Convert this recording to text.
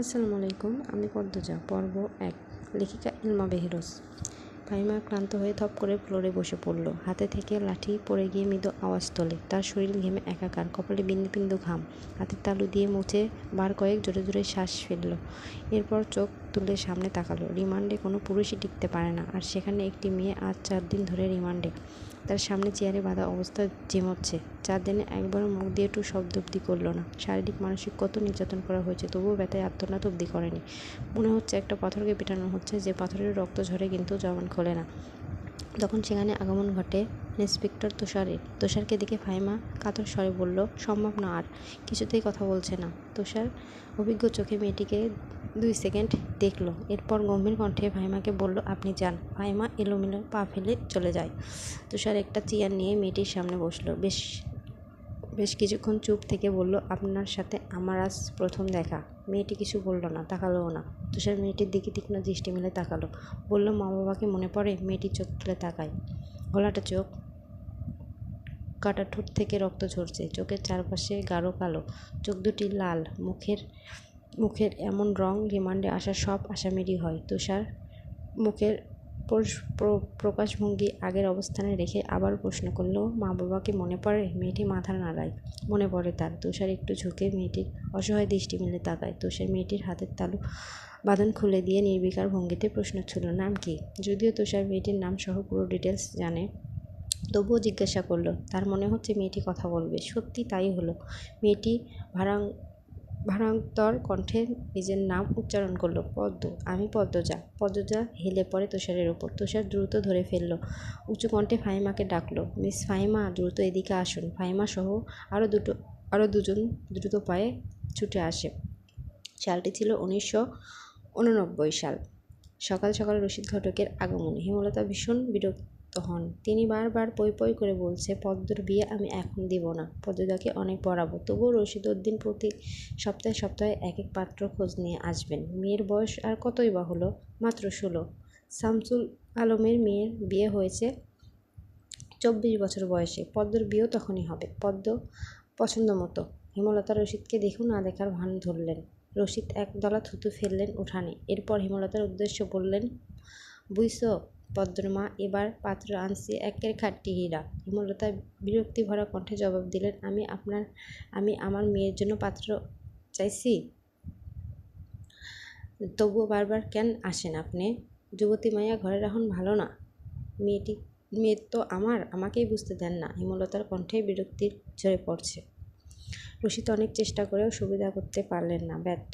আসসালামু আলাইকুম, আমি পদ্মজা। পর্ব ১। লেখিকা ইলমা বেহরোজ। ফাহিমা ক্লান্ত হয়ে থপ করে ফ্লোরে বসে পড়ল। হাতে থেকে লাঠি পড়ে গিয়ে মৃদু আওয়াজ তোলে। তার শরীর ঘেমে একাকার, কপালে বিন্দু বিন্দু ঘাম। হাতের তালু দিয়ে মুছে বার কয়েক জোরে জোরে শ্বাস ফেলল। এরপর চোখ তুলে সামনে তাকালো। রিমান্ডে কোনো পুরুষই টিকতে পারে না, আর সেখানে একটি মেয়ে আজ ৪ দিন ধরে রিমান্ডে। তার সামনে চেয়ারে বাঁধা অবস্থায় ঝিমোচ্ছে। ৪ দিনে একবারও মুখ দিয়ে একটু শব্দ অবধি করল না। শারীরিক মানসিক কত নির্যাতন করা হয়েছে, তবুও ব্যথায় আর্তনাদ অবধি করেনি। মনে হচ্ছে একটা পাথরকে পেটানো হচ্ছে, যে পাথরের রক্ত ঝরে কিন্তু জবান খোলে না। তখন সেখানে আগমন ঘটে ইন্সপেক্টর তুষারের। তুষারকে দেখে ফাহিমা কাতর স্বরে বলল, সম্ভব না, আর কিছুতেই কথা বলছে না। তুষার অভিজ্ঞ চোখে মেয়েটিকে 2 সেকেন্ড দেখল, এরপর গম্ভীর কণ্ঠে ফাহিমাকে বলল, আপনি যান। ফাহিমা এলোমেলো পা ফেলে চলে যায়। তুষার একটা চেয়ার নিয়ে মেয়েটির সামনে বসলো। বেশ কিছুক্ষণ চুপ থেকে বলল, আপনার সাথে আমার আজ প্রথম দেখা। মেয়েটি কিছু বলল না, তাকালোও না। তুষার মেয়েটির দিকে তীক্ষ্ণ দৃষ্টি মেলে তাকালো। বলল, মা বাবাকে মনে পড়ে? মেয়েটি চোখ তুলে তাকায়। ঘোলাটা চোখ, কাটা ঠোঁট থেকে রক্ত ঝরছে, চোখের চারপাশে গাঢ় কালো, চোখ দুটি লাল। মুখের এমন রং রিমান্ডে আসা সব আসামিরই হয়। তুষার মুখের প্রকাশভঙ্গি আগের অবস্থানে রেখে আবার প্রশ্ন করল, মা বাবাকে মনে পড়ে? মেয়েটি মাথা নাড়ায়। মনে পড়ে তার। তুষার একটু ঝুঁকে মেয়েটির অসহায় দৃষ্টি মেলে তাকায়। তুষার মেয়েটির হাতের তালু বাঁধন খুলে দিয়ে নির্বিকার ভঙ্গিতে প্রশ্ন ছুড়ল, নাম কি? যদিও তুষার মেয়েটির নাম সহ পুরো ডিটেলস জানে, তবুও জিজ্ঞাসা করলো। তার মনে হচ্ছে মেয়েটি কথা বলবে। সত্যি তাই হলো। মেয়েটি ভারান্তর কণ্ঠে নিজের নাম উচ্চারণ করলো, পদ্ম। আমি পদ্মজা। পদ্মজা হেলে পড়ে তুষারের ওপর। তুষার দ্রুত ধরে ফেলল। উঁচু কণ্ঠে ফাহিমাকে ডাকলো, মিস ফাহিমা, দ্রুত এদিকে আসুন। ফাহিমা সহ আরও দুজন দ্রুত পায়ে ছুটে আসে। সালটি ছিল 1989 সাল। সকাল সকাল রশিদ ঘটকের আগমনে হেমলতা ভীষণ বিরক্ত হন। তিনি বারবার পই পই করে বলছে, পদ্মর বিয়ে আমি এখন দিব না, পদ্মজাকে অনেক পড়াবো। তবুও রশিদউদ্দিন প্রতি সপ্তাহে সপ্তাহে এক এক পাত্র খোঁজ নিয়ে আসবেন। মেয়ের বয়স আর কতই বা হলো, মাত্র 16। শামসুল আলমের মেয়ের বিয়ে হয়েছে 24 বছর বয়সে। পদ্মর বিয়েও তখনই হবে, পদ্ম পছন্দ মতো। হেমলতা রশিদকে দেখেও না দেখার ভান ধরলেন। রশিদ একদলা থুতু ফেললেন উঠানে। এরপর হেমলতার উদ্দেশ্য বললেন, বুঝছো পদ্মর মা, এবার পাত্র আনছি একের খাঁটি হীরা। হেমলতা বিরক্তি ভরা কণ্ঠে জবাব দিলেন, আমি আমার মেয়ের জন্য পাত্র চাইছি, তবুও বারবার কেন আসেন আপনি? যুবতী মাইয়া ঘরে রাখুন, ভালো না? মেয়ে তো আমাকেই বুঝতে দেন না। হেমলতার কণ্ঠে বিরক্তির ঝরে পড়ছে। রশিদ অনেক চেষ্টা করেও সুবিধা করতে পারলেন না, ব্যর্থ।